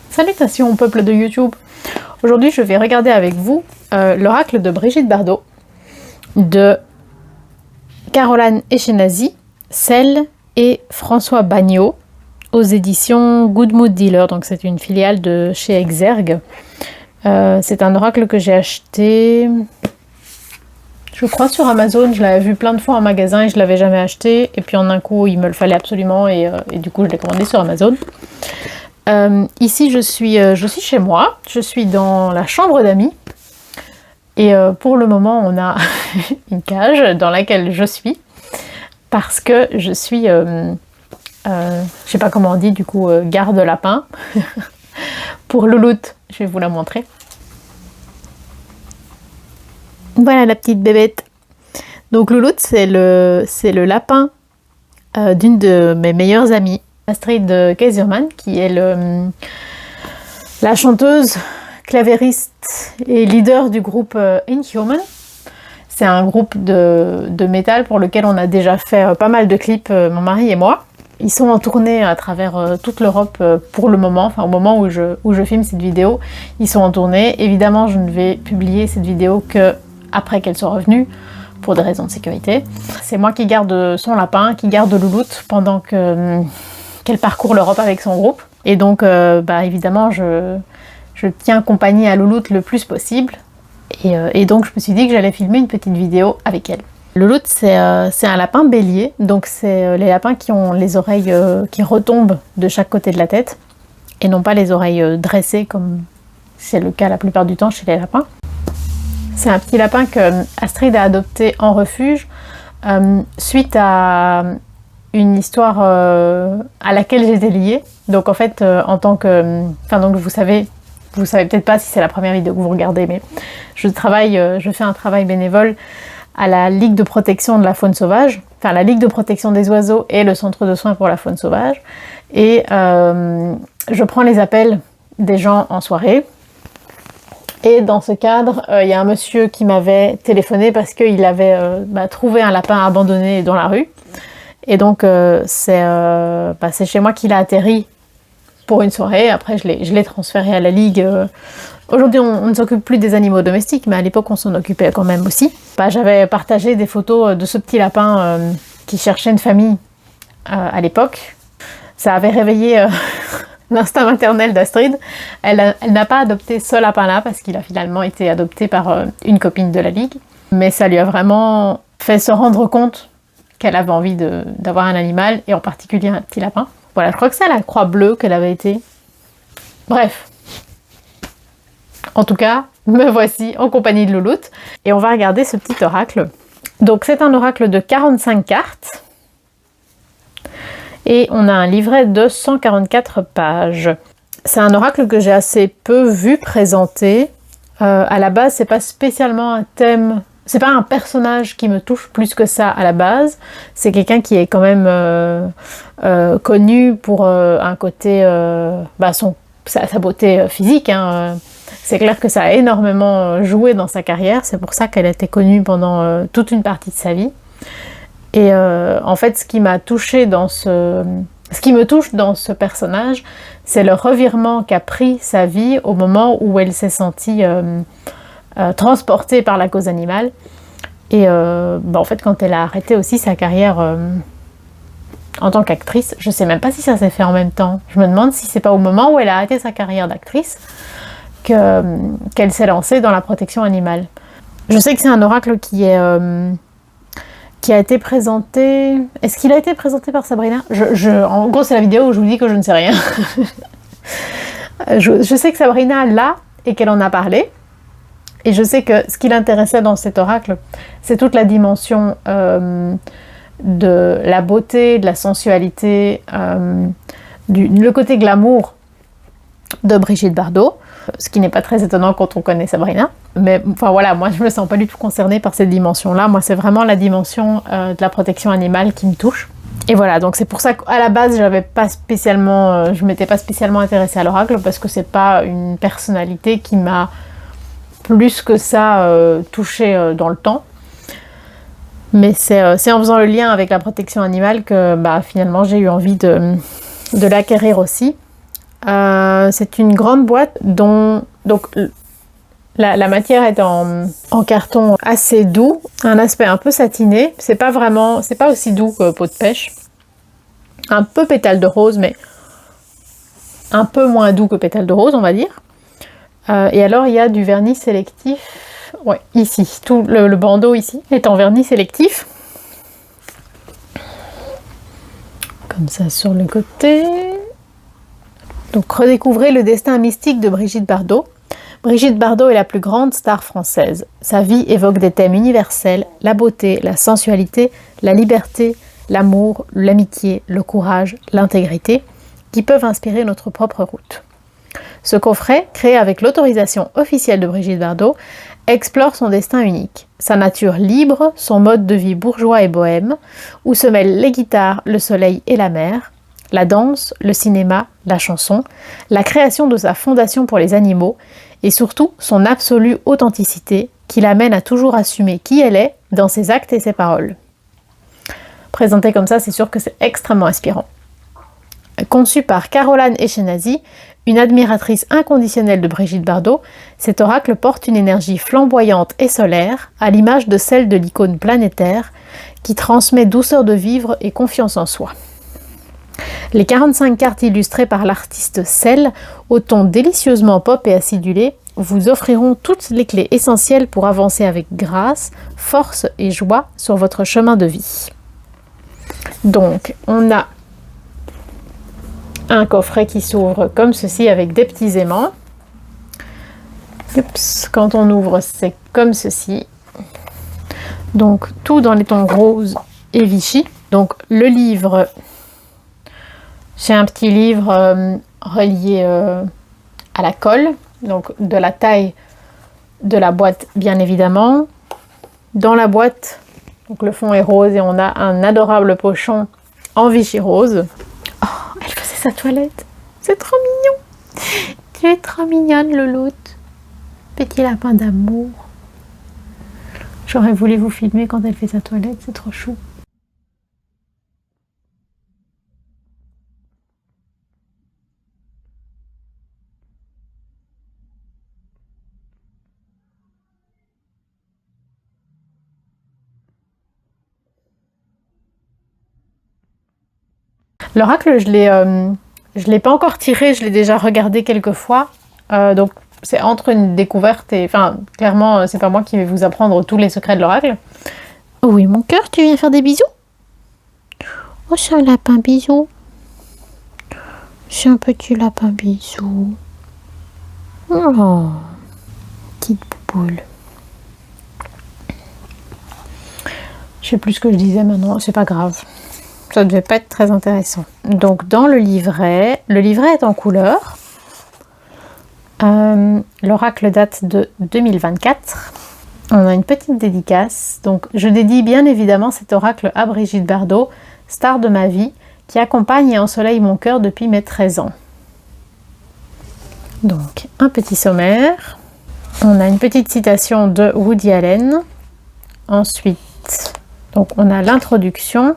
Salutations peuple de YouTube. Aujourd'hui je vais regarder avec vous l'oracle de Brigitte Bardot de Caroline Eskenazi, Celle et François Bagnaud aux éditions Good Mood Dealer. Donc c'est une filiale de chez Exergue. C'est un oracle que j'ai acheté, je crois, sur Amazon. Je l'avais vu plein de fois en magasin et je l'avais jamais acheté. Et puis en un coup, il me le fallait absolument et du coup, je l'ai commandé sur Amazon. Ici, je suis chez moi. Je suis dans la chambre d'amis. Et pour le moment, on a une cage dans laquelle je suis. Parce que je suis, je sais pas comment on dit, du coup, garde-lapin. Pour Louloute, je vais vous la montrer. Voilà la petite bébête. Donc Louloute, c'est le lapin d'une de mes meilleures amies, Astrid Kaiserman, qui est la chanteuse, clavériste et leader du groupe Inhuman. C'est un groupe de métal pour lequel on a déjà fait pas mal de clips, mon mari et moi. Ils sont en tournée à travers toute l'Europe pour le moment, enfin au moment où je filme cette vidéo, ils sont en tournée. Évidemment, je ne vais publier cette vidéo que après qu'elle soit revenue, pour des raisons de sécurité. C'est moi qui garde son lapin, qui garde Louloute pendant qu'elle parcourt l'Europe avec son groupe. Et donc, évidemment, je tiens compagnie à Louloute le plus possible. Et donc, je me suis dit que j'allais filmer une petite vidéo avec elle. Louloute, c'est un lapin bélier. Donc, c'est les lapins qui ont les oreilles qui retombent de chaque côté de la tête. Et non pas les oreilles dressées, comme c'est le cas la plupart du temps chez les lapins. C'est un petit lapin que Astrid a adopté en refuge suite à une histoire à laquelle j'étais liée. Donc en fait, en tant que... Enfin donc vous savez peut-être pas si c'est la première vidéo que vous regardez, mais je fais un travail bénévole à la Ligue de protection de la faune sauvage, enfin la Ligue de protection des oiseaux et le centre de soins pour la faune sauvage. Et je prends les appels des gens en soirée. Et dans ce cadre, il y a un monsieur qui m'avait téléphoné parce qu'il avait trouvé un lapin abandonné dans la rue. Et donc, c'est chez moi qu'il a atterri pour une soirée. Après, je l'ai transféré à la Ligue. Aujourd'hui, on ne s'occupe plus des animaux domestiques, mais à l'époque, on s'en occupait quand même aussi. J'avais partagé des photos de ce petit lapin qui cherchait une famille à l'époque. Ça avait réveillé... l'instinct maternel d'Astrid. Elle n'a pas adopté ce lapin-là parce qu'il a finalement été adopté par une copine de la Ligue. Mais ça lui a vraiment fait se rendre compte qu'elle avait envie d'avoir un animal, et en particulier un petit lapin. Voilà, je crois que c'est à la Croix Bleue qu'elle avait été. Bref. En tout cas, me voici en compagnie de Louloute. Et on va regarder ce petit oracle. Donc c'est un oracle de 45 cartes. Et on a un livret de 144 pages. C'est un oracle que j'ai assez peu vu présenter. À la base, c'est pas spécialement un thème, c'est pas un personnage qui me touche plus que ça à la base. C'est quelqu'un qui est quand même connu pour un côté, sa beauté physique. C'est clair que ça a énormément joué dans sa carrière. C'est pour ça qu'elle a été connue pendant toute une partie de sa vie. Et en fait, ce qui me touche dans ce personnage, c'est le revirement qu'a pris sa vie au moment où elle s'est sentie transportée par la cause animale. Et en fait, quand elle a arrêté aussi sa carrière en tant qu'actrice, je sais même pas si ça s'est fait en même temps. Je me demande si c'est pas au moment où elle a arrêté sa carrière d'actrice qu'elle s'est lancée dans la protection animale. Je sais que c'est un oracle qui a été présenté... Est-ce qu'il a été présenté par Sabrina ? En gros, c'est la vidéo où je vous dis que je ne sais rien. je sais que Sabrina l'a et qu'elle en a parlé. Et je sais que ce qui l'intéressait dans cet oracle, c'est toute la dimension de la beauté, de la sensualité, le côté glamour de Brigitte Bardot. Ce qui n'est pas très étonnant quand on connaît Sabrina. Mais enfin voilà, moi je me sens pas du tout concernée par cette dimension-là. Moi c'est vraiment la dimension de la protection animale qui me touche. Et voilà, donc c'est pour ça qu'à la base je m'étais pas spécialement intéressée à l'oracle, parce que c'est pas une personnalité qui m'a plus que ça touchée dans le temps. Mais c'est en faisant le lien avec la protection animale que finalement j'ai eu envie de l'acquérir aussi. C'est une grande boîte dont donc la matière est en carton assez doux, un aspect un peu satiné. C'est pas aussi doux que peau de pêche. Un peu pétale de rose, mais un peu moins doux que pétale de rose, on va dire. Et alors il y a du vernis sélectif. Ouais, ici, tout le bandeau ici est en vernis sélectif. Comme ça sur le côté. Donc redécouvrez le destin mystique de Brigitte Bardot. Brigitte Bardot est la plus grande star française. Sa vie évoque des thèmes universels, la beauté, la sensualité, la liberté, l'amour, l'amitié, le courage, l'intégrité, qui peuvent inspirer notre propre route. Ce coffret, créé avec l'autorisation officielle de Brigitte Bardot, explore son destin unique, sa nature libre, son mode de vie bourgeois et bohème, où se mêlent les guitares, le soleil et la mer, la danse, le cinéma, la chanson, la création de sa fondation pour les animaux, et surtout son absolue authenticité qui l'amène à toujours assumer qui elle est dans ses actes et ses paroles. Présenté comme ça, c'est sûr que c'est extrêmement inspirant. Conçu par Caroline Eskenazi, une admiratrice inconditionnelle de Brigitte Bardot, cet oracle porte une énergie flamboyante et solaire, à l'image de celle de l'icône planétaire, qui transmet douceur de vivre et confiance en soi. Les 45 cartes illustrées par l'artiste Cell, au ton délicieusement pop et acidulé, vous offriront toutes les clés essentielles pour avancer avec grâce, force et joie sur votre chemin de vie. Donc, on a un coffret qui s'ouvre comme ceci avec des petits aimants. Oups, quand on ouvre, c'est comme ceci. Donc, tout dans les tons rose et Vichy. Donc, le livre... C'est un petit livre relié à la colle, donc de la taille de la boîte bien évidemment. Dans la boîte, donc le fond est rose et on a un adorable pochon en Vichy rose. Oh, elle faisait sa toilette, c'est trop mignon. Tu es trop mignonne Louloute, petit lapin d'amour. J'aurais voulu vous filmer quand elle fait sa toilette, c'est trop chou. L'oracle, je l'ai pas encore tiré, je l'ai déjà regardé quelques fois. Donc, c'est entre une découverte et... Enfin, clairement, c'est pas moi qui vais vous apprendre tous les secrets de l'oracle. Oh oui, mon cœur, tu viens faire des bisous? Oh, c'est un lapin bisou. C'est un petit lapin bisou. Oh, petite boule. Je sais plus ce que je disais maintenant, c'est pas grave. Ça devait pas être très intéressant. Donc dans le livret est en couleur. L'oracle date de 2024. On a une petite dédicace. Donc je dédie bien évidemment cet oracle à Brigitte Bardot, star de ma vie, qui accompagne et ensoleille mon cœur depuis mes 13 ans. Donc un petit sommaire. On a une petite citation de Woody Allen. Ensuite, donc on a l'introduction.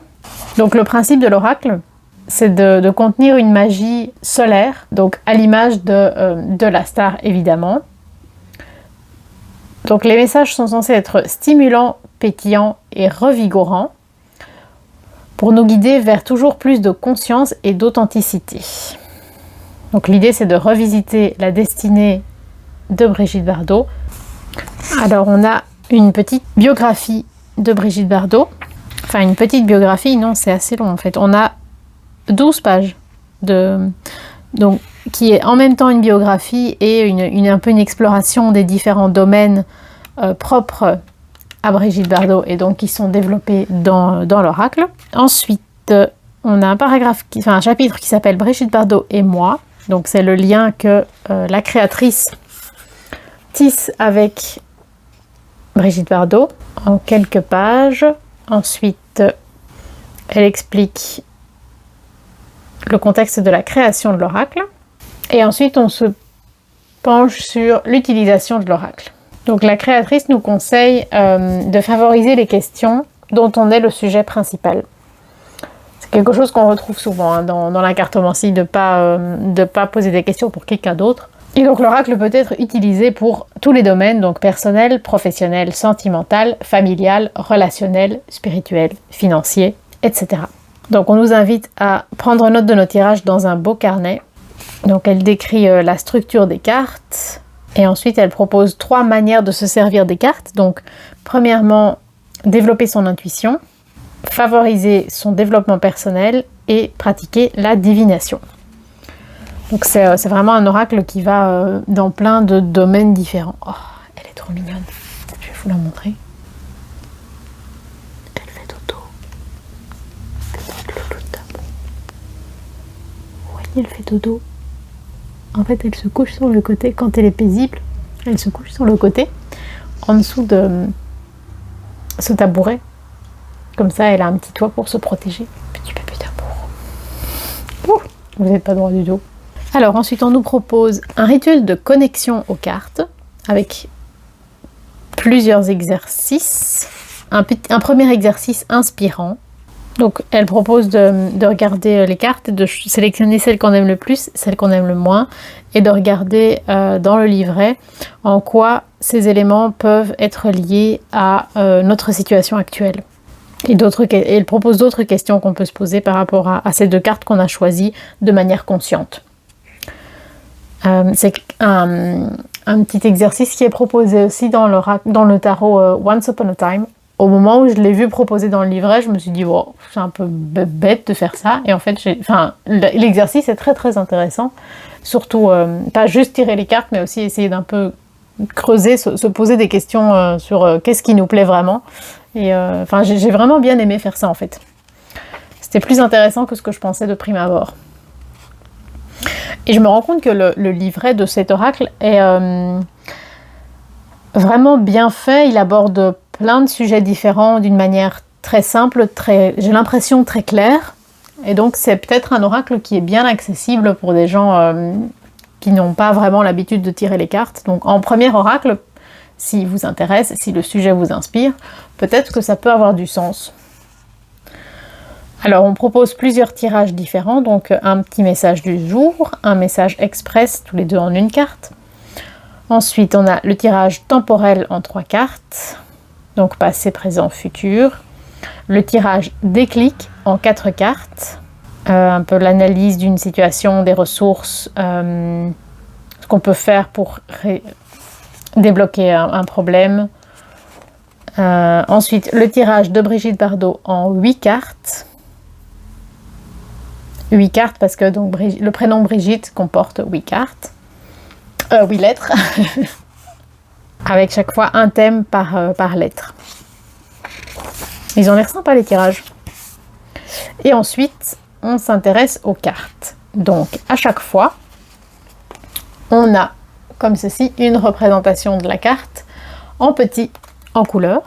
Donc le principe de l'oracle, c'est de contenir une magie solaire, donc à l'image de la star évidemment. Donc les messages sont censés être stimulants, pétillants et revigorants pour nous guider vers toujours plus de conscience et d'authenticité. Donc l'idée c'est de revisiter la destinée de Brigitte Bardot. Alors on a une petite biographie de Brigitte Bardot. Enfin, une petite biographie, non, c'est assez long en fait. On a 12 pages donc, qui est en même temps une biographie et un peu une exploration des différents domaines propres à Brigitte Bardot et donc qui sont développés dans l'oracle. Ensuite, on a un chapitre qui s'appelle Brigitte Bardot et moi. Donc, c'est le lien que la créatrice tisse avec Brigitte Bardot en quelques pages. Ensuite, elle explique le contexte de la création de l'oracle. Et ensuite, on se penche sur l'utilisation de l'oracle. Donc, la créatrice nous conseille de favoriser les questions dont on est le sujet principal. Quelque chose qu'on retrouve souvent hein, dans la cartomancie, de pas poser des questions pour quelqu'un d'autre. Et donc l'oracle peut être utilisé pour tous les domaines, donc personnel, professionnel, sentimental, familial, relationnel, spirituel, financier, etc. Donc on nous invite à prendre note de nos tirages dans un beau carnet. Donc elle décrit la structure des cartes et ensuite elle propose 3 manières de se servir des cartes. Donc premièrement, développer son intuition, favoriser son développement personnel et pratiquer la divination. Donc c'est vraiment un oracle qui va dans plein de domaines différents. Oh, elle est trop mignonne. Je vais vous la montrer. Elle fait dodo. Petite louloute d'amour. Vous voyez, elle fait dodo. En fait, elle se couche sur le côté quand elle est paisible. Elle se couche sur le côté, en dessous de ce tabouret. Comme ça, elle a un petit toit pour se protéger. Petit bébé d'amour. Vous n'êtes pas droit du tout. Alors ensuite, on nous propose un rituel de connexion aux cartes avec plusieurs exercices. Un premier exercice inspirant. Donc elle propose de regarder les cartes, de sélectionner celles qu'on aime le plus, celles qu'on aime le moins, et de regarder dans le livret en quoi ces éléments peuvent être liés à notre situation actuelle. Et elle propose d'autres questions qu'on peut se poser par rapport à ces 2 cartes qu'on a choisies de manière consciente. C'est un petit exercice qui est proposé aussi dans le tarot Once Upon a Time. Au moment où je l'ai vu proposé dans le livret, je me suis dit wow, c'est un peu bête de faire ça. Et en fait, l'exercice est très très intéressant. Surtout, pas juste tirer les cartes, mais aussi essayer d'un peu creuser, se poser des questions sur qu'est-ce qui nous plaît vraiment. Et j'ai vraiment bien aimé faire ça en fait. C'était plus intéressant que ce que je pensais de prime abord. Et je me rends compte que le livret de cet oracle est vraiment bien fait. Il aborde plein de sujets différents d'une manière très simple, j'ai l'impression très claire. Et donc c'est peut-être un oracle qui est bien accessible pour des gens qui n'ont pas vraiment l'habitude de tirer les cartes. Donc en premier oracle, s'il vous intéresse, si le sujet vous inspire, peut-être que ça peut avoir du sens. Alors on propose plusieurs tirages différents, donc un petit message du jour, un message express, tous les 2 en une carte. Ensuite on a le tirage temporel en 3 cartes, donc passé, présent, futur. Le tirage déclic en 4 cartes, un peu l'analyse d'une situation, des ressources, ce qu'on peut faire pour débloquer un problème. Ensuite le tirage de Brigitte Bardot en 8 cartes. 8 cartes parce que donc, le prénom Brigitte comporte 8 cartes. 8 lettres. Avec chaque fois un thème par lettre. Ils ont l'air sympas les tirages. Et ensuite, on s'intéresse aux cartes. Donc, à chaque fois, on a, comme ceci, une représentation de la carte en petit, en couleur.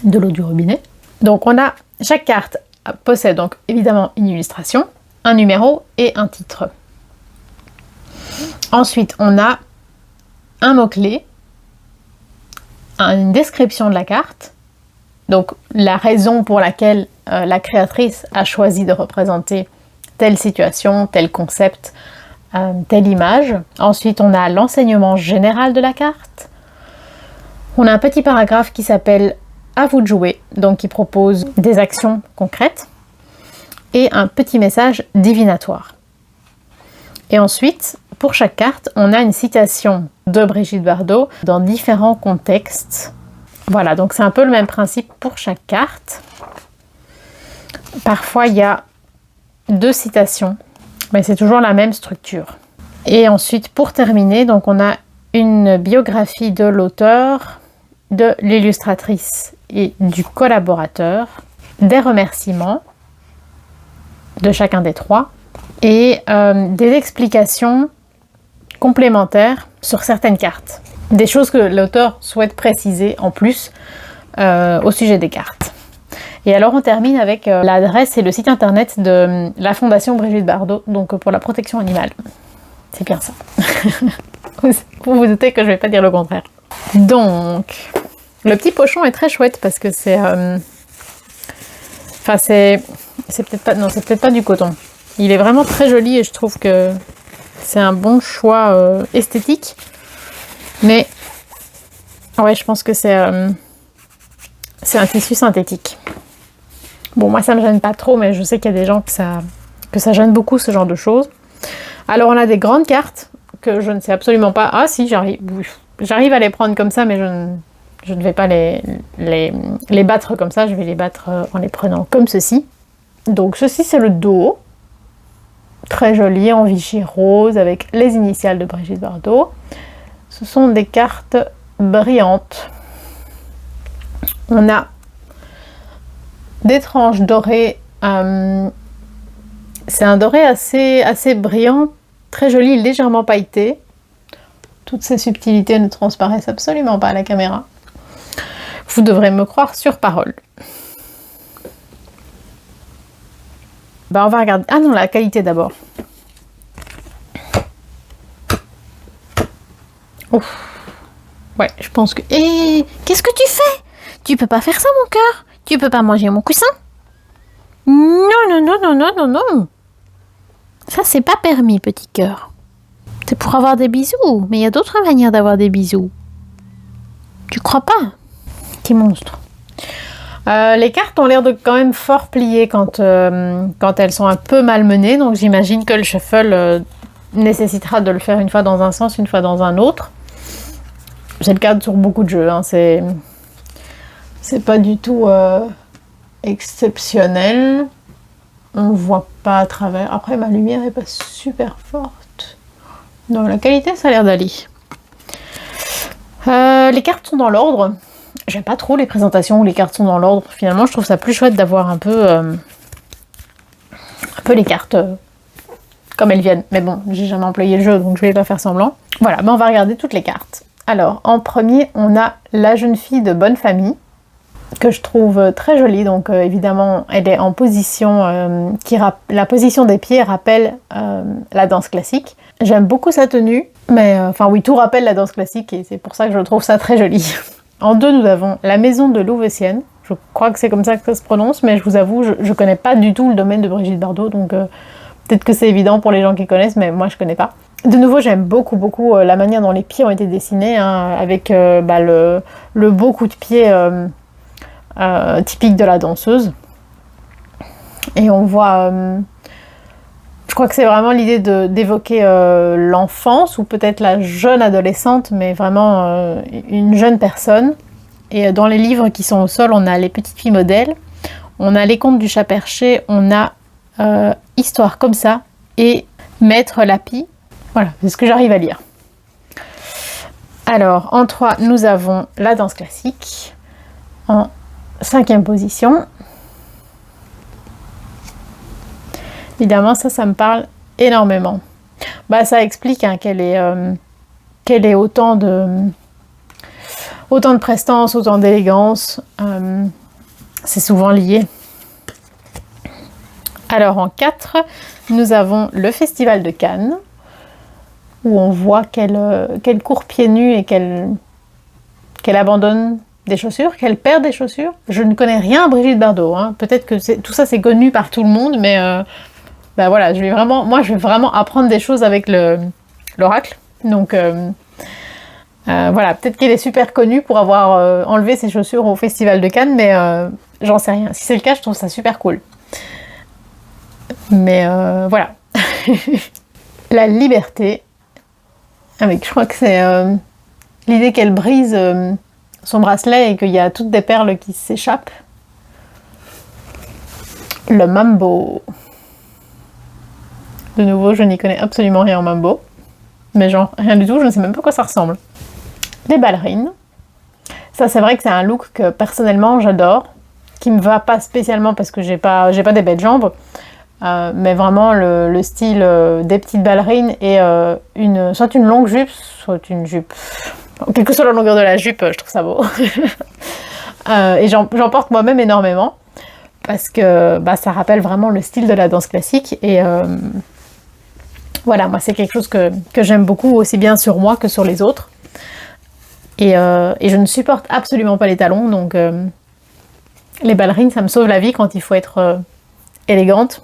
De l'eau du robinet. Donc, chaque carte possède donc évidemment une illustration, un numéro et un titre. Ensuite, on a un mot-clé, une description de la carte, donc la raison pour laquelle la créatrice a choisi de représenter telle situation, tel concept, telle image. Ensuite, on a l'enseignement général de la carte. On a un petit paragraphe qui s'appelle « À vous de jouer », donc qui propose des actions concrètes, et un petit message divinatoire. Et ensuite, pour chaque carte, on a une citation de Brigitte Bardot dans différents contextes. Voilà, donc c'est un peu le même principe pour chaque carte. Parfois, il y a 2 citations, mais c'est toujours la même structure. Et ensuite, pour terminer, donc on a une biographie de l'auteur, de l'illustratrice et du collaborateur, des remerciements de chacun des 3 et des explications complémentaires sur certaines cartes. Des choses que l'auteur souhaite préciser en plus au sujet des cartes. Et alors on termine avec l'adresse et le site internet de la Fondation Brigitte Bardot, donc pour la protection animale. C'est bien ça. Vous vous doutez que je ne vais pas dire le contraire. Donc, le petit pochon est très chouette parce que Enfin, c'est peut-être pas... Non, c'est peut-être pas du coton. Il est vraiment très joli et je trouve que c'est un bon choix esthétique. Mais, ouais, je pense que c'est un tissu synthétique. Bon, moi, ça me gêne pas trop, mais je sais qu'il y a des gens que ça gêne beaucoup, ce genre de choses. Alors, on a des grandes cartes que je ne sais absolument pas. Ah, si, j'arrive à les prendre comme ça, mais je ne vais pas les battre comme ça. Je vais les battre en les prenant comme ceci. Donc, ceci, c'est le dos. Très joli, en Vichy rose, avec les initiales de Brigitte Bardot. Ce sont des cartes brillantes. On a des tranches dorées. C'est un doré assez brillant, très joli, légèrement pailleté. Toutes ces subtilités ne transparaissent absolument pas à la caméra. Vous devrez me croire sur parole. Bah, on va regarder. Ah non, la qualité d'abord. Ouf. Ouais, je pense que... Et qu'est-ce que tu fais? Tu peux pas faire ça, mon cœur. Tu peux pas manger mon coussin. Non, non, non, non, non, non, non. Ça, c'est pas permis, petit cœur. C'est pour avoir des bisous, mais il y a d'autres manières d'avoir des bisous. Tu crois pas? Petit monstre. Les cartes ont l'air de quand même fort plier quand elles sont un peu malmenées, donc j'imagine que le shuffle nécessitera de le faire une fois dans un sens, une fois dans un autre. C'est le cas sur beaucoup de jeux, hein. C'est pas du tout exceptionnel. On voit pas à travers. Après, ma lumière est pas super forte. Non, la qualité, ça a l'air d'aller. Les cartes sont dans l'ordre. J'aime pas trop les présentations où les cartes sont dans l'ordre. Finalement, je trouve ça plus chouette d'avoir un peu les cartes comme elles viennent. Mais bon, j'ai jamais employé le jeu, donc je vais pas faire semblant. Voilà, mais on va regarder toutes les cartes. Alors, en premier, on a la jeune fille de bonne famille, que je trouve très jolie. Donc, évidemment, elle est en position la position des pieds rappelle la danse classique. J'aime beaucoup sa tenue, mais enfin oui, tout rappelle la danse classique et c'est pour ça que je trouve ça très joli. En deux, nous avons la maison de Louveciennes. Je crois que c'est comme ça que ça se prononce, mais je vous avoue, je connais pas du tout le domaine de Brigitte Bardot, donc peut-être que c'est évident pour les gens qui connaissent, mais moi je connais pas. De nouveau, j'aime beaucoup la manière dont les pieds ont été dessinés, hein, avec le beau coup de pied typique de la danseuse. Et on voit... je crois que c'est vraiment l'idée d'évoquer l'enfance, ou peut-être la jeune adolescente, mais vraiment une jeune personne. Et dans les livres qui sont au sol, on a les petites filles modèles, on a les contes du chat perché, on a Histoire comme ça, et Maître Lapi. Voilà, c'est ce que j'arrive à lire. Alors, en 3, nous avons la danse classique, en 5e position. Évidemment, ça me parle énormément. Bah, ça explique hein, qu'elle ait autant de prestance, autant d'élégance. C'est souvent lié. Alors, en 4, nous avons le Festival de Cannes, où on voit qu'elle court pieds nus et qu'elle abandonne des chaussures, qu'elle perd des chaussures. Je ne connais rien à Brigitte Bardot. Hein. Peut-être que tout ça, c'est connu par tout le monde, mais... bah voilà, je vais vraiment apprendre des choses avec l'oracle. Donc voilà, peut-être qu'elle est super connue pour avoir enlevé ses chaussures au Festival de Cannes, mais j'en sais rien. Si c'est le cas, je trouve ça super cool. Mais voilà. La liberté, avec, je crois que c'est l'idée qu'elle brise son bracelet et qu'il y a toutes des perles qui s'échappent. Le mambo. De nouveau, je n'y connais absolument rien en mambo. Mais genre, rien du tout, je ne sais même pas à quoi ça ressemble. Les ballerines. Ça, c'est vrai que c'est un look que, personnellement, j'adore. Qui me va pas spécialement parce que j'ai pas des belles jambes. Mais vraiment, le style des petites ballerines et soit une longue jupe, soit une jupe... Quelle que soit la longueur de la jupe, je trouve ça beau. Et j'en porte moi-même énormément. Parce que ça rappelle vraiment le style de la danse classique. Et... voilà, moi c'est quelque chose que j'aime beaucoup, aussi bien sur moi que sur les autres. Et je ne supporte absolument pas les talons, donc Les ballerines, ça me sauve la vie quand il faut être élégante.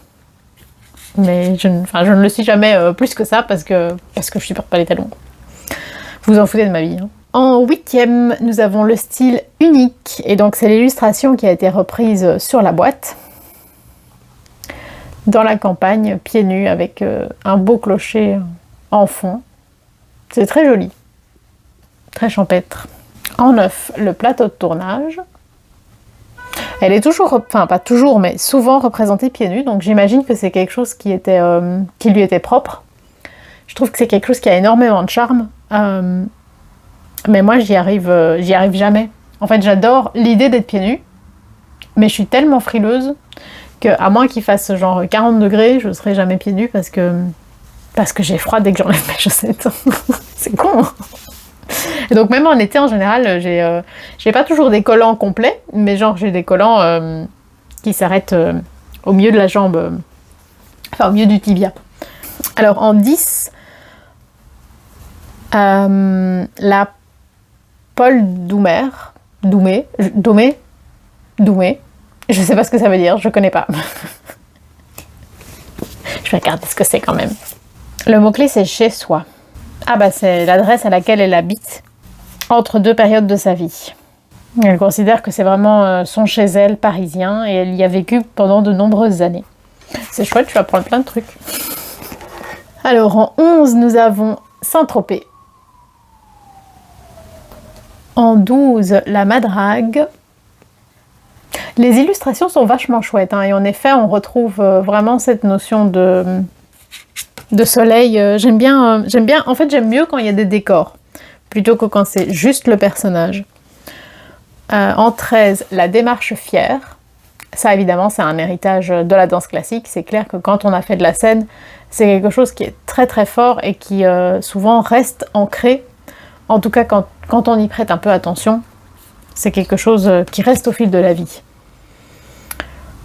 Mais je ne le suis jamais plus que ça parce que je supporte pas les talons. Vous en foutez de ma vie. Hein. En 8e, nous avons le style unique. Et donc c'est l'illustration qui a été reprise sur la boîte. Dans la campagne, pieds nus, avec un beau clocher en fond. C'est très joli. Très champêtre. En 9, le plateau de tournage. Elle est toujours, enfin pas toujours, mais souvent représentée pieds nus, donc j'imagine que c'est quelque chose qui lui était propre. Je trouve que c'est quelque chose qui a énormément de charme, mais moi j'y arrive jamais. En fait, j'adore l'idée d'être pieds nus, mais je suis tellement frileuse que, à moins qu'il fasse genre 40 degrés, je serai jamais pieds nus parce que j'ai froid dès que j'enlève mes chaussettes. C'est con. Hein. Et donc même en été en général, j'ai pas toujours des collants complets, mais genre j'ai des collants qui s'arrêtent au milieu de la jambe, enfin au milieu du tibia. Alors en 10, la Paul Doumer, je sais pas ce que ça veut dire, je connais pas. Je vais regarder ce que c'est quand même. Le mot-clé c'est chez soi. Ah bah c'est l'adresse à laquelle elle habite entre deux périodes de sa vie. Elle considère que c'est vraiment son chez elle parisien et elle y a vécu pendant de nombreuses années. C'est chouette, tu vas apprendre plein de trucs. Alors en 11, nous avons Saint-Tropez. En 12, la Madrague. Les illustrations sont vachement chouettes hein, et en effet on retrouve vraiment cette notion de soleil. J'aime bien, en fait j'aime mieux quand il y a des décors plutôt que quand c'est juste le personnage. En 13, la démarche fière. Ça évidemment c'est un héritage de la danse classique. C'est clair que quand on a fait de la scène, c'est quelque chose qui est très très fort et qui souvent reste ancré. En tout cas quand on y prête un peu attention, c'est quelque chose qui reste au fil de la vie.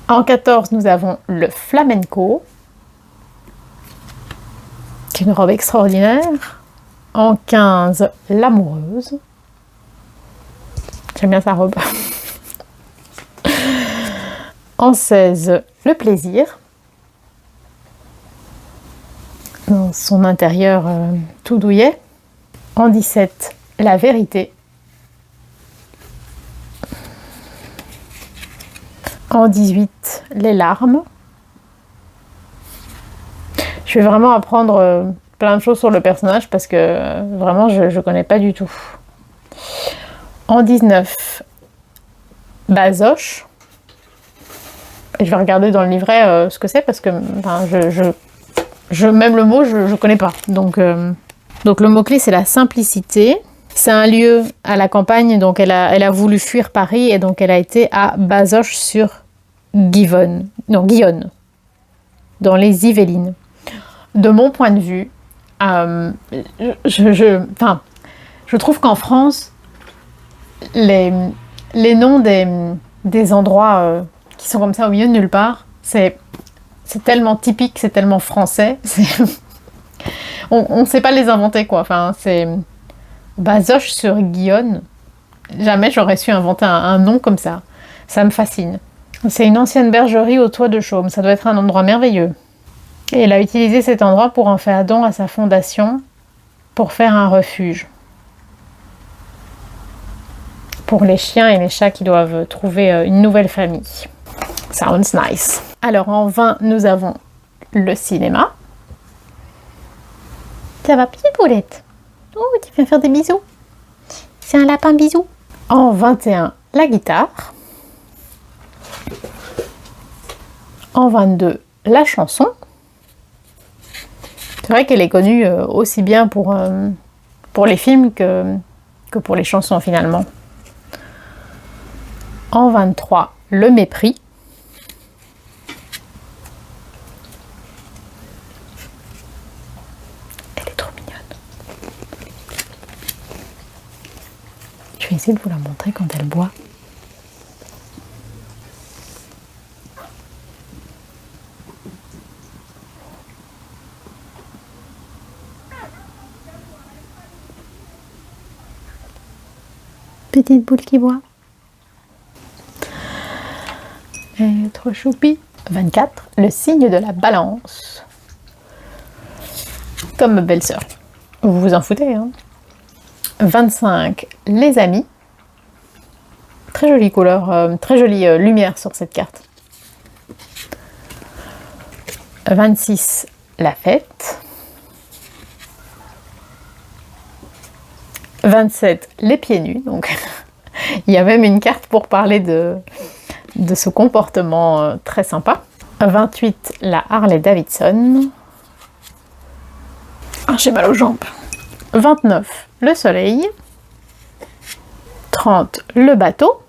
En 14, nous avons le flamenco, qui est une robe extraordinaire. En 15, l'amoureuse. J'aime bien sa robe. En 16, le plaisir. Dans son intérieur tout douillet. En 17, la vérité. En 18, les larmes. Je vais vraiment apprendre plein de choses sur le personnage parce que vraiment je ne connais pas du tout. En 19, Basoche. Et je vais regarder dans le livret ce que c'est parce que enfin, même le mot je ne connais pas. Donc le mot-clé c'est la simplicité. C'est un lieu à la campagne, donc elle a voulu fuir Paris et donc elle a été à Bazoches-sur-Guyonne, dans les Yvelines. De mon point de vue, je trouve qu'en France, les noms des endroits qui sont comme ça au milieu de nulle part, c'est tellement typique, c'est tellement français. On ne sait pas les inventer quoi. Enfin, c'est Bazoches-sur-Guyonne. Jamais j'aurais su inventer un nom comme ça. Ça me fascine. C'est une ancienne bergerie au toit de chaume. Ça doit être un endroit merveilleux. Et elle a utilisé cet endroit pour en faire don à sa fondation, pour faire un refuge. Pour les chiens et les chats qui doivent trouver une nouvelle famille. Sounds nice. Alors en 20, nous avons le cinéma. Ça va, petite poulette? Oh, tu viens faire des bisous. C'est un lapin bisou. En 21, la guitare. En 22, la chanson. C'est vrai qu'elle est connue aussi bien pour les films que pour les chansons finalement. En 23, le mépris. Elle est trop mignonne. Je vais essayer de vous la montrer quand elle boit. Petite boule qui boit. Trop choupi. 24, le signe de la balance. Comme ma belle-sœur. Vous vous en foutez, hein. 25, les amis. Très jolie couleur, très jolie lumière sur cette carte. 26, la fête. 27, les pieds nus. Donc, il y a même une carte pour parler de ce comportement très sympa. 28, la Harley Davidson. Ah, j'ai mal aux jambes. 29, le soleil. 30, le bateau.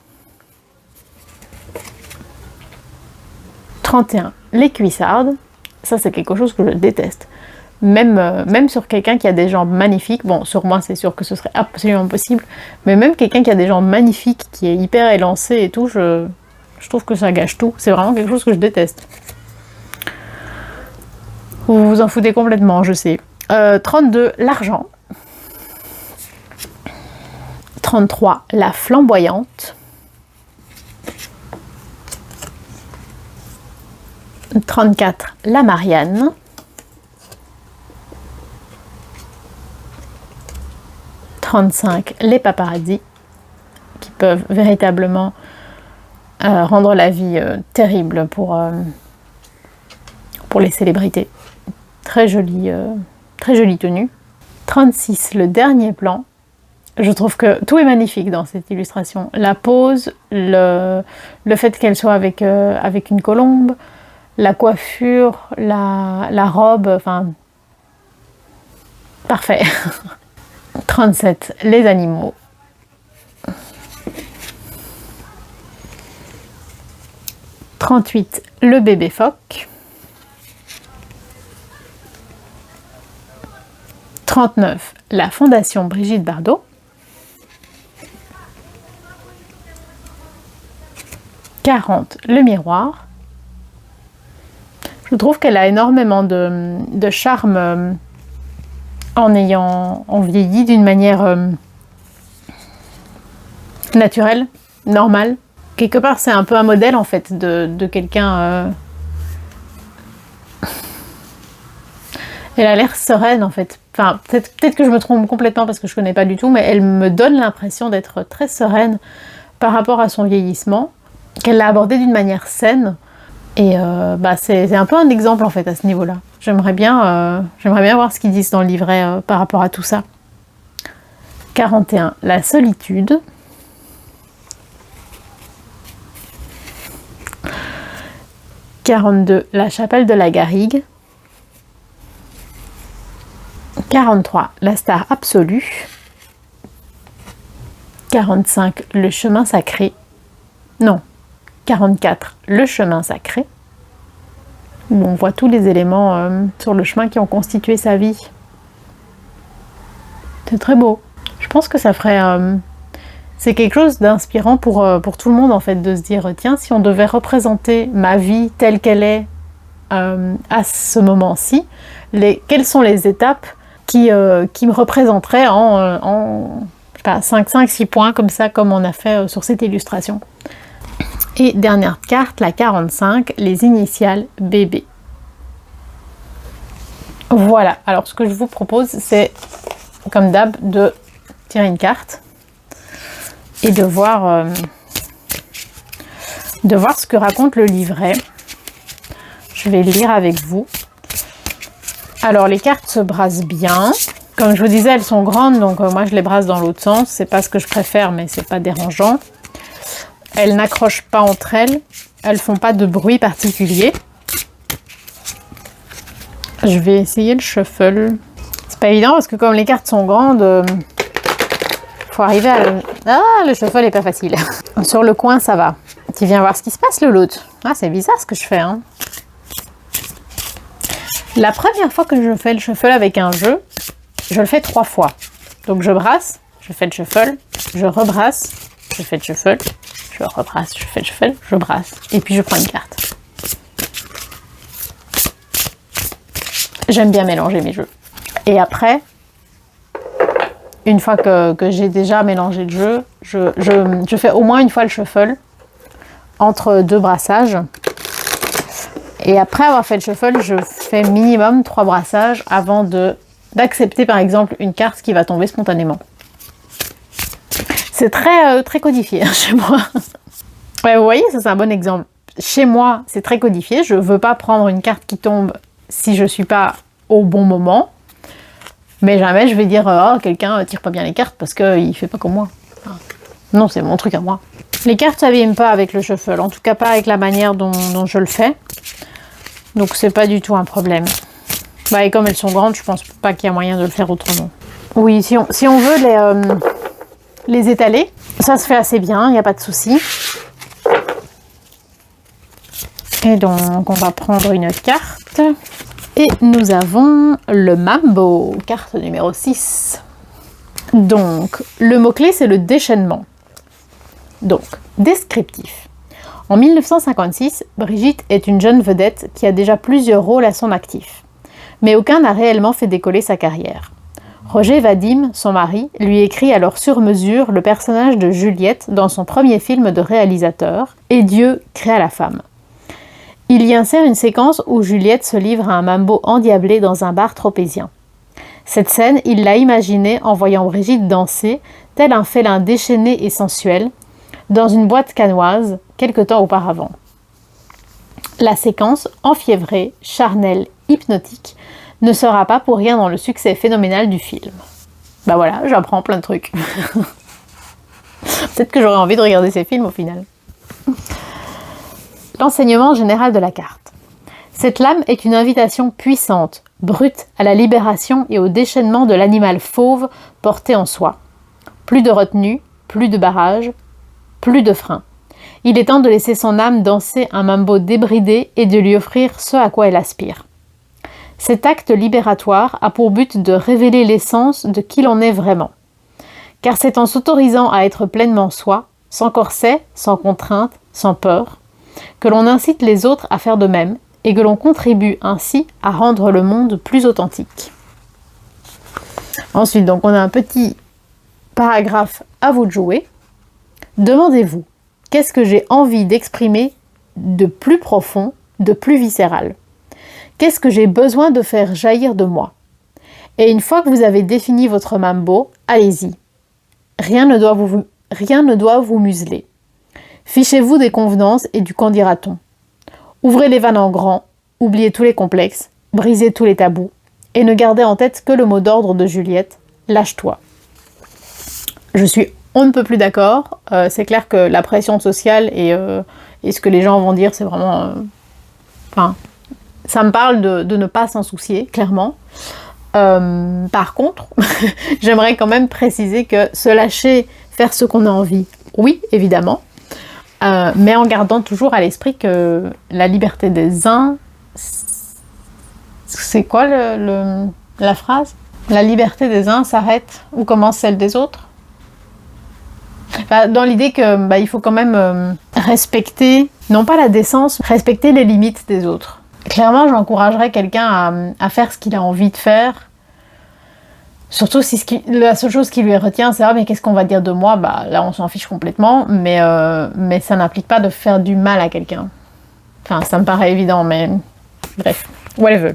31, les cuissardes. Ça, c'est quelque chose que je déteste. Même sur quelqu'un qui a des jambes magnifiques, bon, sur moi, c'est sûr que ce serait absolument impossible, mais même quelqu'un qui a des jambes magnifiques, qui est hyper élancé et tout, je trouve que ça gâche tout. C'est vraiment quelque chose que je déteste. Vous vous en foutez complètement, je sais. 32, l'argent. 33, la flamboyante. 34, la Marianne. 35, les paparazzis, qui peuvent véritablement rendre la vie terrible pour les célébrités. Très jolie tenue. 36, le dernier plan. Je trouve que tout est magnifique dans cette illustration. La pose, le fait qu'elle soit avec une colombe, la coiffure, la robe, enfin, parfait. 37, les animaux. 38, le bébé phoque. 39, la Fondation Brigitte Bardot. 40, le miroir. Je trouve qu'elle a énormément de charme en vieilli d'une manière naturelle, normale. Quelque part, c'est un peu un modèle en fait de quelqu'un. Elle a l'air sereine en fait. Enfin, peut-être que je me trompe complètement parce que je connais pas du tout, mais elle me donne l'impression d'être très sereine par rapport à son vieillissement, qu'elle l'a abordé d'une manière saine. Et c'est un peu un exemple en fait à ce niveau-là. J'aimerais bien voir ce qu'ils disent dans le livret par rapport à tout ça. 41, la solitude. 42, la chapelle de la Garrigue. 43, la star absolue. 45, le chemin sacré. Non, 44, le chemin sacré. Où on voit tous les éléments sur le chemin qui ont constitué sa vie. C'est très beau. Je pense que ça ferait... c'est quelque chose d'inspirant pour tout le monde en fait, de se dire tiens, si on devait représenter ma vie telle qu'elle est à ce moment-ci, quelles sont les étapes qui me représenteraient en 5-6 points comme ça, comme on a fait sur cette illustration. Et dernière carte, la 45, les initiales BB. Voilà, alors ce que je vous propose, c'est, comme d'hab, de tirer une carte et de voir ce que raconte le livret. Je vais le lire avec vous. Alors, les cartes se brassent bien. Comme je vous disais, elles sont grandes, donc moi je les brasse dans l'autre sens. C'est pas ce que je préfère, mais c'est pas dérangeant. Elles n'accrochent pas entre elles. Elles font pas de bruit particulier. Je vais essayer le shuffle. C'est pas évident parce que comme les cartes sont grandes, faut arriver à... Ah, le shuffle est pas facile. Sur le coin, ça va. Tu viens voir ce qui se passe, le lot. Ah, c'est bizarre ce que je fais, hein. La première fois que je fais le shuffle avec un jeu, je le fais 3 fois. Donc je brasse, je fais le shuffle, je rebrasse, je fais le shuffle, je rebrasse, je fais le shuffle, je brasse. Et puis je prends une carte. J'aime bien mélanger mes jeux. Et après, une fois que j'ai déjà mélangé le jeu, je fais au moins une fois le shuffle entre 2 brassages Et après avoir fait le shuffle, je fais minimum 3 brassages avant d'accepter par exemple une carte qui va tomber spontanément. C'est très codifié chez moi. Ouais, vous voyez, ça c'est un bon exemple. Chez moi, c'est très codifié. Je ne veux pas prendre une carte qui tombe si je ne suis pas au bon moment. Mais jamais je vais dire oh, quelqu'un tire pas bien les cartes parce qu'il ne fait pas comme moi. Enfin, non, c'est mon truc à moi. Les cartes ne s'abîment pas avec le shuffle. En tout cas, pas avec la manière dont je le fais. Donc, c'est pas du tout un problème. Bah, et comme elles sont grandes, je pense pas qu'il y a moyen de le faire autrement. Oui, si on veut les étaler, ça se fait assez bien, il n'y a pas de souci. Et donc, on va prendre une carte. Et nous avons le Mambo, carte numéro 6. Donc, le mot-clé, c'est le déchaînement. Donc, descriptif. En 1956, Brigitte est une jeune vedette qui a déjà plusieurs rôles à son actif. Mais aucun n'a réellement fait décoller sa carrière. Roger Vadim, son mari, lui écrit alors sur mesure le personnage de Juliette dans son premier film de réalisateur, Et Dieu créa la femme. Il y insère une séquence où Juliette se livre à un mambo endiablé dans un bar tropézien. Cette scène, il l'a imaginée en voyant Brigitte danser, tel un félin déchaîné et sensuel, dans une boîte cannoise, quelque temps auparavant. La séquence, enfiévrée, charnelle, hypnotique, ne sera pas pour rien dans le succès phénoménal du film. Bah voilà, j'apprends plein de trucs. Peut-être que j'aurais envie de regarder ces films au final. L'enseignement général de la carte. Cette lame est une invitation puissante, brute, à la libération et au déchaînement de l'animal fauve porté en soi. Plus de retenue, plus de barrage, plus de frein. Il est temps de laisser son âme danser un mambo débridé et de lui offrir ce à quoi elle aspire. Cet acte libératoire a pour but de révéler l'essence de qui l'on est vraiment. Car c'est en s'autorisant à être pleinement soi, sans corset, sans contrainte, sans peur, que l'on incite les autres à faire de même et que l'on contribue ainsi à rendre le monde plus authentique. Ensuite, donc, on a un petit paragraphe à vous de jouer. Demandez-vous, qu'est-ce que j'ai envie d'exprimer de plus profond, de plus viscéral ? Qu'est-ce que j'ai besoin de faire jaillir de moi ? Et une fois que vous avez défini votre mambo, allez-y. Rien ne doit vous museler. Fichez-vous des convenances et du qu'en dira-t-on. Ouvrez les vannes en grand, oubliez tous les complexes, brisez tous les tabous, et ne gardez en tête que le mot d'ordre de Juliette, lâche-toi. Je suis on ne peut plus d'accord. C'est clair que la pression sociale et ce que les gens vont dire, c'est vraiment... ça me parle de ne pas s'en soucier, clairement. Par contre, j'aimerais quand même préciser que se lâcher, faire ce qu'on a envie, oui, évidemment, mais en gardant toujours à l'esprit que la liberté des uns... C'est quoi la phrase ? La liberté des uns s'arrête où commence celle des autres ? Dans l'idée que il faut quand même respecter, non pas la décence, respecter les limites des autres. Clairement, j'encouragerais quelqu'un à faire ce qu'il a envie de faire. Surtout si la seule chose qui lui retient, c'est « Ah, mais qu'est-ce qu'on va dire de moi ?» Là, on s'en fiche complètement, mais ça n'implique pas de faire du mal à quelqu'un. Enfin, ça me paraît évident, mais bref, whatever.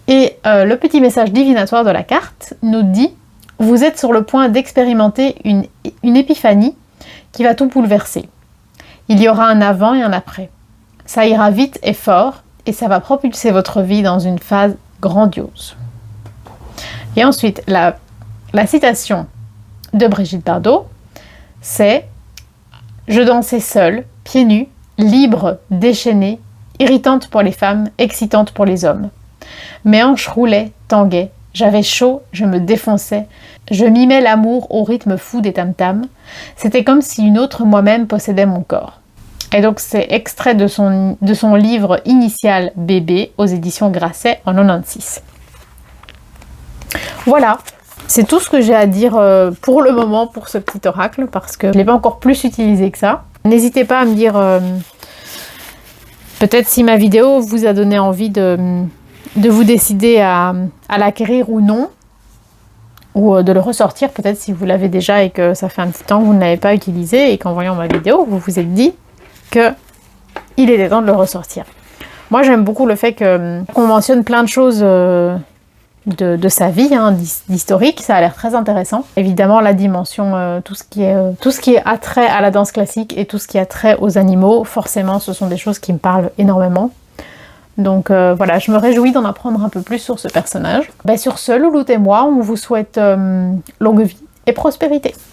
Et le petit message divinatoire de la carte nous dit « Vous êtes sur le point d'expérimenter une épiphanie qui va tout bouleverser. Il y aura un avant et un après. Ça ira vite et fort, et ça va propulser votre vie dans une phase grandiose. » Et ensuite, la citation de Brigitte Bardot, c'est « Je dansais seule, pieds nus, libre, déchaînée, irritante pour les femmes, excitante pour les hommes. Mes hanches roulaient, tanguaient, j'avais chaud, je me défonçais, je mimais l'amour au rythme fou des tam-tams. C'était comme si une autre moi-même possédait mon corps. » Et donc c'est extrait de son livre initial Bébé aux éditions Grasset en 1996. Voilà, c'est tout ce que j'ai à dire pour le moment pour ce petit oracle, parce que je ne l'ai pas encore plus utilisé que ça. N'hésitez pas à me dire peut-être si ma vidéo vous a donné envie de vous décider à l'acquérir ou non, ou de le ressortir peut-être si vous l'avez déjà et que ça fait un petit temps que vous ne l'avez pas utilisé et qu'en voyant ma vidéo, vous vous êtes dit qu'il était temps de le ressortir. Moi, j'aime beaucoup le fait qu'on mentionne plein de choses de sa vie, hein, d'historique. Ça a l'air très intéressant. Évidemment, la dimension, tout ce qui est attrait à la danse classique et tout ce qui a trait aux animaux, forcément, ce sont des choses qui me parlent énormément. Donc voilà, je me réjouis d'en apprendre un peu plus sur ce personnage. Sur ce, Louloute et moi, on vous souhaite longue vie et prospérité.